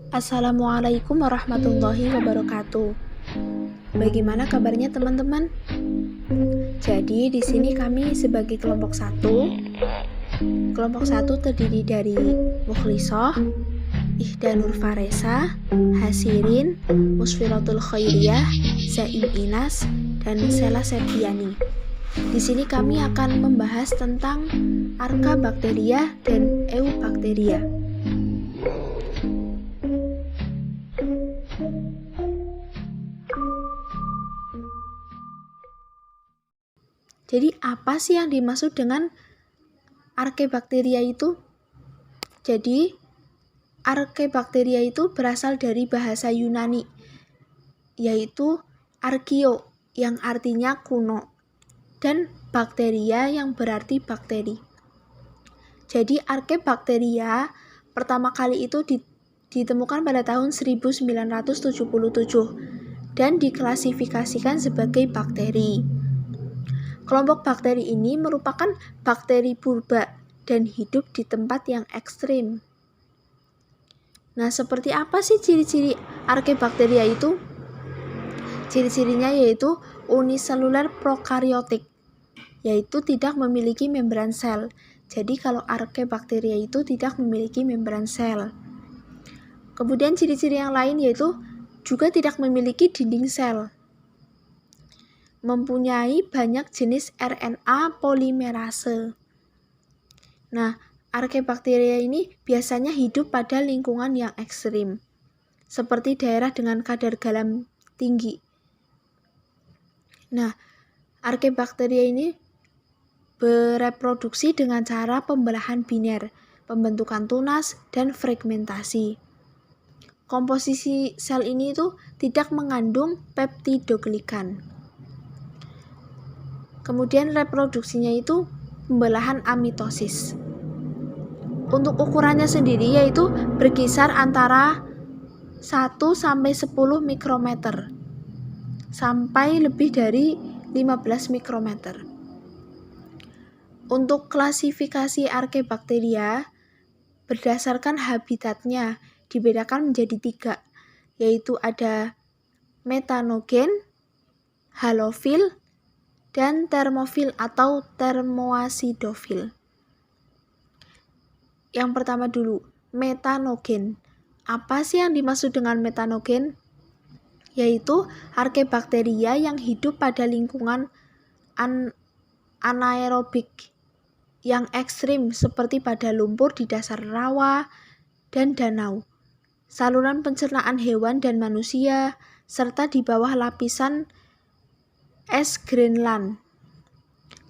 Assalamualaikum warahmatullahi wabarakatuh. Bagaimana kabarnya teman-teman? Jadi di sini kami sebagai kelompok satu. Kelompok satu terdiri dari Mukhlisoh, Ihdanur Faresa, Hasirin, Musfiratul Khairiyah, Zaim Inas, dan Sela Septiani. Di sini kami akan membahas tentang Archaebacteria dan Eubacteria. Jadi apa sih yang dimaksud dengan Archaebacteria itu? Jadi Archaebacteria itu berasal dari bahasa Yunani, yaitu archeo yang artinya kuno dan bakteria yang berarti bakteri. Jadi Archaebacteria pertama kali itu ditemukan pada tahun 1977 dan diklasifikasikan sebagai bakteri. Kelompok bakteri ini merupakan bakteri purba dan hidup di tempat yang ekstrim. Nah, seperti apa sih ciri-ciri Archaebacteria itu? Ciri-cirinya yaitu uniseluler prokaryotik, yaitu tidak memiliki membran sel. Jadi kalau Archaebacteria itu tidak memiliki membran sel. Kemudian ciri-ciri yang lain yaitu juga tidak memiliki dinding sel. Mempunyai banyak jenis RNA polimerase. Nah, Archaebacteria ini biasanya hidup pada lingkungan yang ekstrim, seperti daerah dengan kadar garam tinggi. Nah, Archaebacteria ini bereproduksi dengan cara pembelahan biner, pembentukan tunas, dan fragmentasi. Komposisi sel ini itu tidak mengandung peptidoglikan. Kemudian reproduksinya itu pembelahan amitosis. Untuk ukurannya sendiri yaitu berkisar antara 1 sampai 10 mikrometer sampai lebih dari 15 mikrometer. Untuk klasifikasi Archaebacteria berdasarkan habitatnya dibedakan menjadi 3, yaitu ada metanogen, halofil, dan termofil atau termoacidofil. Yang pertama dulu, metanogen. Apa sih yang dimaksud dengan metanogen? Yaitu Archaebacteria yang hidup pada lingkungan anaerobik yang ekstrim seperti pada lumpur di dasar rawa dan danau, saluran pencernaan hewan dan manusia, serta di bawah lapisan es Greenland.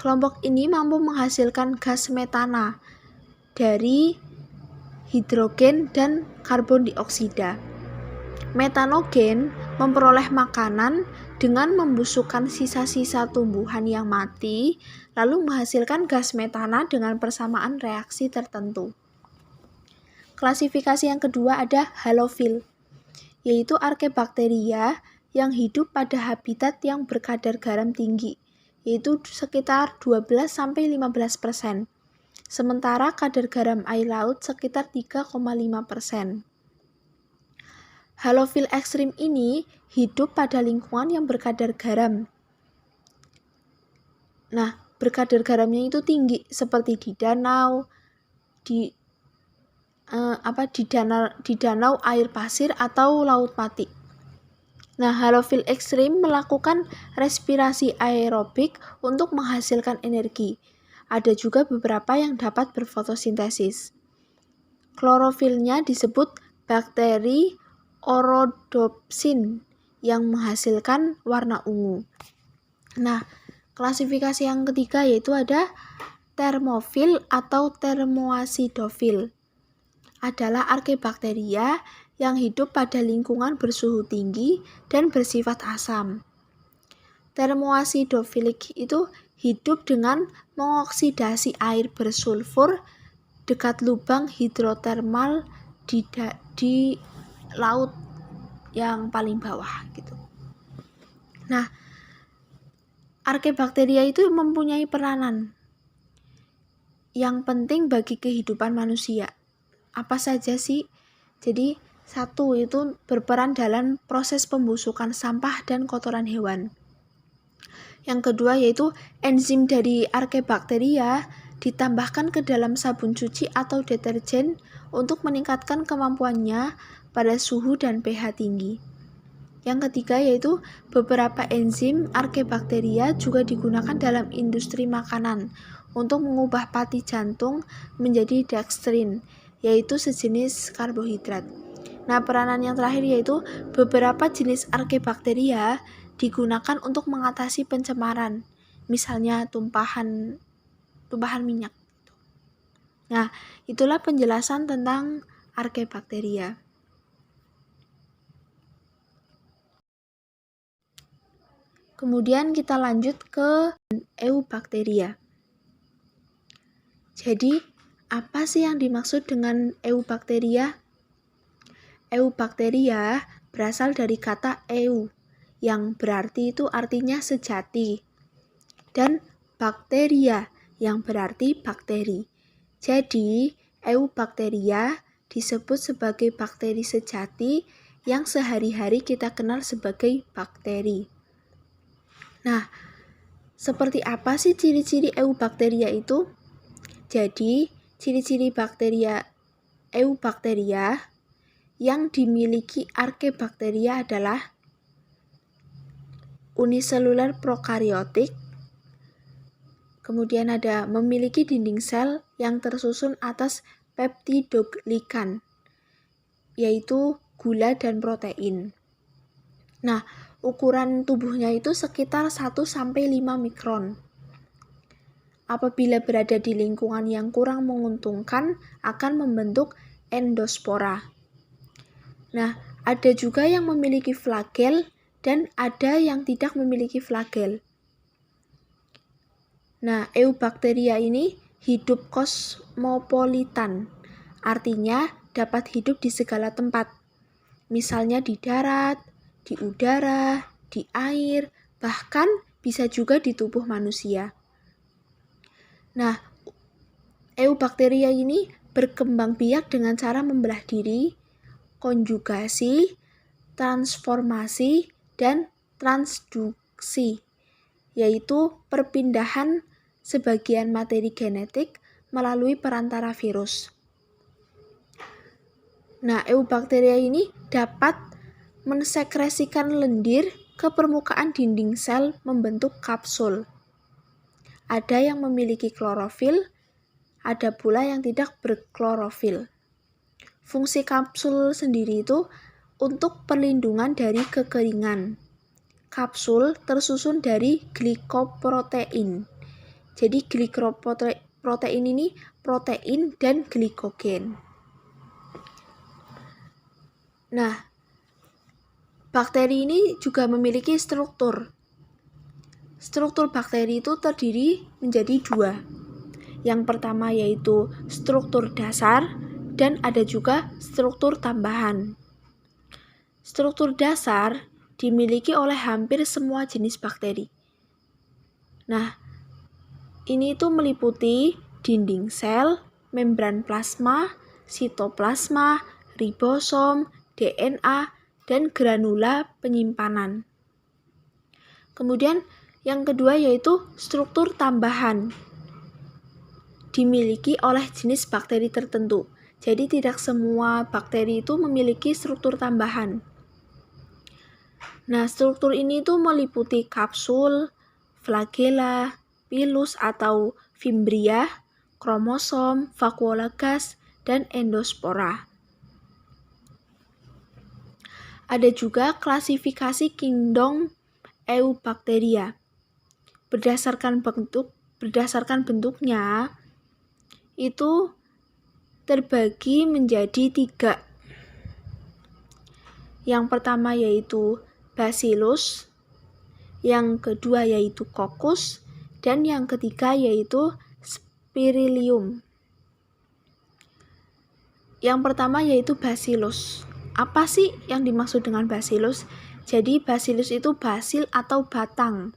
Kelompok ini mampu menghasilkan gas metana dari hidrogen dan karbon dioksida. Metanogen memperoleh makanan dengan membusukkan sisa-sisa tumbuhan yang mati, lalu menghasilkan gas metana dengan persamaan reaksi tertentu. Klasifikasi yang kedua ada halofil, yaitu Archaebacteria yang hidup pada habitat yang berkadar garam tinggi, yaitu sekitar 12-15%, sementara kadar garam air laut sekitar 3,5%. Halofil ekstrim ini hidup pada lingkungan yang berkadar garam. Nah, berkadar garamnya itu tinggi, seperti di danau, di danau air pasir atau laut mati. Nah, halofil ekstrim melakukan respirasi aerobik untuk menghasilkan energi. Ada juga beberapa yang dapat berfotosintesis. Klorofilnya disebut bakteri Orodopsin yang menghasilkan warna ungu. Nah, klasifikasi yang ketiga yaitu ada termofil atau termoacidofil. Adalah Archaebacteria yang hidup pada lingkungan bersuhu tinggi dan bersifat asam. Termoacidofilik itu hidup dengan mengoksidasi air bersulfur dekat lubang hidrotermal di laut yang paling bawah gitu. Nah, Archaebacteria itu mempunyai peranan yang penting bagi kehidupan manusia. Apa saja sih? Jadi Satu, itu berperan dalam proses pembusukan sampah dan kotoran hewan. Yang kedua yaitu enzim dari Archaebacteria ditambahkan ke dalam sabun cuci atau deterjen untuk meningkatkan kemampuannya pada suhu dan pH tinggi. Yang ketiga yaitu beberapa enzim Archaebacteria juga digunakan dalam industri makanan untuk mengubah pati jantung menjadi dextrin, yaitu sejenis karbohidrat. Nah, peranan yang terakhir yaitu beberapa jenis Archaebacteria digunakan untuk mengatasi pencemaran, misalnya tumpahan minyak. Nah, itulah penjelasan tentang Archaebacteria. Kemudian kita lanjut ke Eubacteria. Jadi, apa sih yang dimaksud dengan Eubacteria? Eubacteria berasal dari kata eu, yang berarti itu artinya sejati, dan bakteria, yang berarti bakteri. Jadi, Eubacteria disebut sebagai bakteri sejati yang sehari-hari kita kenal sebagai bakteri. Nah, seperti apa sih ciri-ciri Eubacteria itu? Jadi, ciri-ciri Eubacteria yang dimiliki Archaebacteria adalah uniseluler prokaryotik, kemudian ada memiliki dinding sel yang tersusun atas peptidoglikan, yaitu gula dan protein. Nah, ukuran tubuhnya itu sekitar 1-5 mikron. Apabila berada di lingkungan yang kurang menguntungkan, akan membentuk endospora. Nah, ada juga yang memiliki flagel dan ada yang tidak memiliki flagel. Nah, Eubacteria ini hidup kosmopolitan, artinya dapat hidup di segala tempat, misalnya di darat, di udara, di air, bahkan bisa juga di tubuh manusia. Nah, Eubacteria ini berkembang biak dengan cara membelah diri, konjugasi, transformasi, dan transduksi, yaitu perpindahan sebagian materi genetik melalui perantara virus. Nah, Eubacteria ini dapat mensekresikan lendir ke permukaan dinding sel membentuk kapsul. Ada yang memiliki klorofil, ada pula yang tidak berklorofil. Fungsi kapsul sendiri itu untuk perlindungan dari kekeringan. Kapsul tersusun dari glikoprotein. Jadi glikoprotein ini protein dan glikogen. Nah, bakteri ini juga memiliki struktur. Struktur bakteri itu terdiri menjadi 2. Yang pertama yaitu struktur dasar dan ada juga struktur tambahan. Struktur dasar dimiliki oleh hampir semua jenis bakteri. Nah, ini itu meliputi dinding sel, membran plasma, sitoplasma, ribosom, DNA, dan granula penyimpanan. Kemudian yang kedua yaitu struktur tambahan, dimiliki oleh jenis bakteri tertentu. Jadi tidak semua bakteri itu memiliki struktur tambahan. Nah, struktur ini itu meliputi kapsul, flagella, pilus atau fimbria, kromosom, vakuola gas, dan endospora. Ada juga klasifikasi kingdom Eubacteria. Berdasarkan bentuknya itu terbagi menjadi 3. Yang pertama yaitu Bacillus, yang kedua yaitu Coccus, dan yang ketiga yaitu Spirillum. Yang pertama yaitu Bacillus. Apa sih yang dimaksud dengan Bacillus? Jadi Bacillus itu basil atau batang,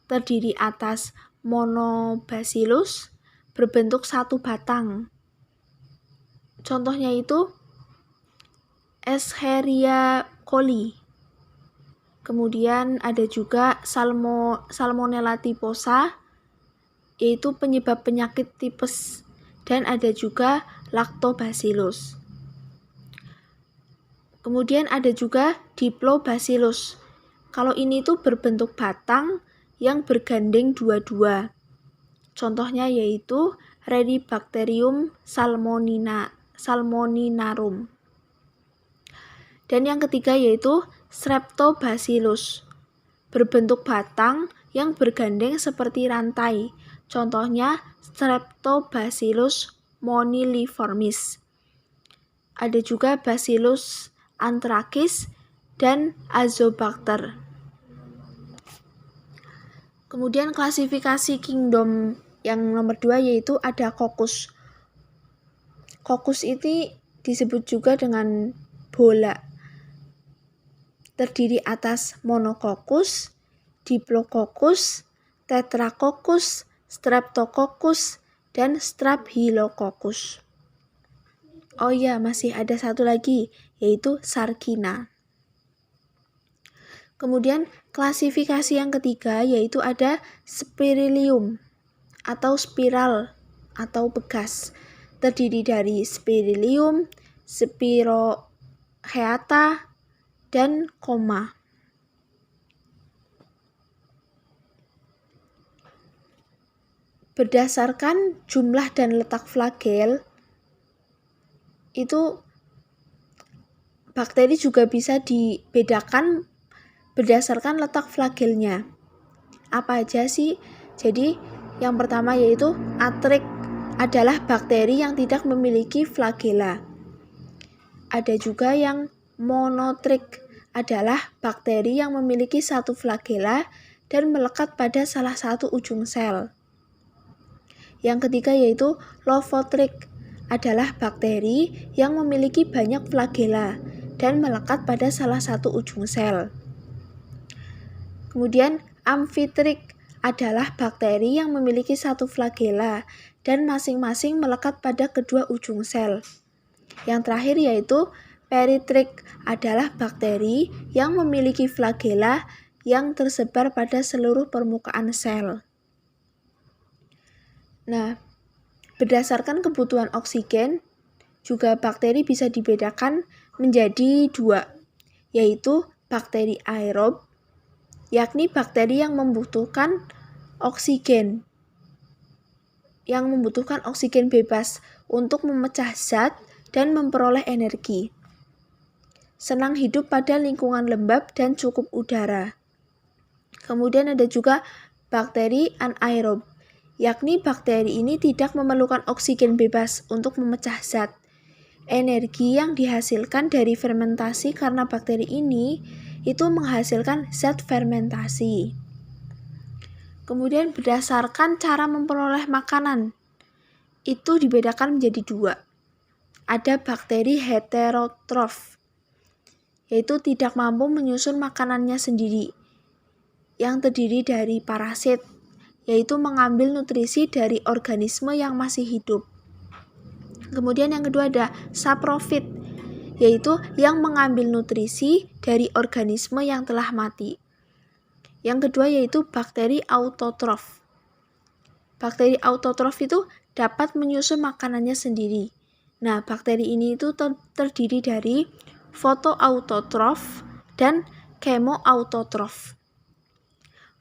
terdiri atas monobacillus, berbentuk satu batang. Contohnya itu Escherichia coli. Kemudian ada juga Salmonella typhosa, yaitu penyebab penyakit tipes, dan ada juga Lactobacillus. Kemudian ada juga Diplobacillus. Kalau ini tuh berbentuk batang yang bergandeng dua-dua. Contohnya yaitu Redibacterium salmoninarum. Dan yang ketiga yaitu Streptobacillus. Berbentuk batang yang bergandeng seperti rantai. Contohnya Streptobacillus moniliformis. Ada juga Bacillus anthracis dan Azobacter. Kemudian klasifikasi kingdom yang nomor 2 yaitu ada Coccus. Coccus ini disebut juga dengan bola. Terdiri atas Monococcus, Diplococcus, Tetracoccus, Streptococcus, dan Staphylococcus. Oh iya, masih ada satu lagi, yaitu Sargina. Kemudian klasifikasi yang ketiga yaitu ada Spirillum atau spiral atau begas. Terdiri dari Spirillum, Spirochaeta, dan Coma. Berdasarkan jumlah dan letak flagel, itu bakteri juga bisa dibedakan berdasarkan letak flagelnya. Apa aja sih? Jadi yang pertama yaitu Atrix adalah bakteri yang tidak memiliki flagela. Ada juga yang Monotrix adalah bakteri yang memiliki satu flagela dan melekat pada salah satu ujung sel. Yang ketiga yaitu Lophotrix adalah bakteri yang memiliki banyak flagela dan melekat pada salah satu ujung sel. Kemudian Amphitrix adalah bakteri yang memiliki satu flagela dan masing-masing melekat pada kedua ujung sel. Yang terakhir yaitu Peritrix adalah bakteri yang memiliki flagela yang tersebar pada seluruh permukaan sel. Nah, berdasarkan kebutuhan oksigen, juga bakteri bisa dibedakan menjadi dua, yaitu bakteri aerob, yakni bakteri yang membutuhkan oksigen bebas untuk memecah zat dan memperoleh energi. Senang hidup pada lingkungan lembab dan cukup udara. Kemudian ada juga bakteri anaerob, yakni bakteri ini tidak memerlukan oksigen bebas untuk memecah zat. Energi yang dihasilkan dari fermentasi karena bakteri ini itu menghasilkan zat fermentasi. Kemudian berdasarkan cara memperoleh makanan, itu dibedakan menjadi dua. Ada bakteri heterotrof, yaitu tidak mampu menyusun makanannya sendiri, yang terdiri dari parasit, yaitu mengambil nutrisi dari organisme yang masih hidup. Kemudian yang kedua ada saprofit, yaitu yang mengambil nutrisi dari organisme yang telah mati. Yang kedua yaitu bakteri autotrof. Bakteri autotrof itu dapat menyusun makanannya sendiri. Nah, bakteri ini itu terdiri dari fotoautotrof dan kemoautotrof.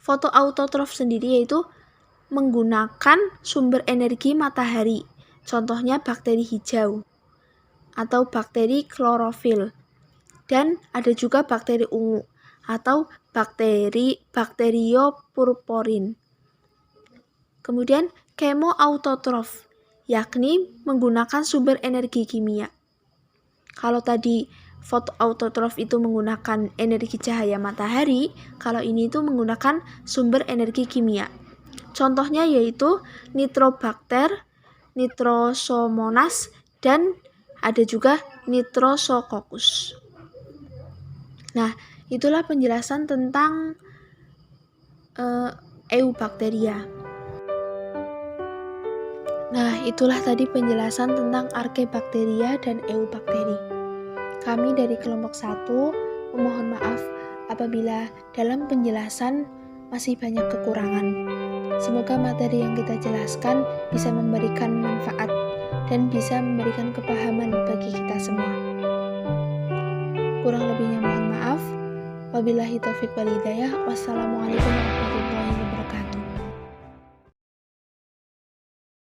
Fotoautotrof sendiri yaitu menggunakan sumber energi matahari. Contohnya bakteri hijau atau bakteri klorofil. Dan ada juga bakteri ungu atau bakteriopurporin. Kemudian kemoautotrof, yakni menggunakan sumber energi kimia. Kalau tadi fotoautotrof itu menggunakan energi cahaya matahari, kalau ini itu menggunakan sumber energi kimia. Contohnya yaitu Nitrobacter, Nitrosomonas, dan ada juga Nitrosococcus. Nah, itulah penjelasan tentang Eubacteria. Nah, itulah tadi penjelasan tentang Archaebacteria dan Eubakteri. Kami dari kelompok 1 memohon maaf apabila dalam penjelasan masih banyak kekurangan. Semoga materi yang kita jelaskan bisa memberikan manfaat dan bisa memberikan kepahaman bagi kita semua. Kurang lebihnya mohon maaf. Wabillahi taufiq wal hidayah. Wassalamualaikum warahmatullahi wabarakatuh.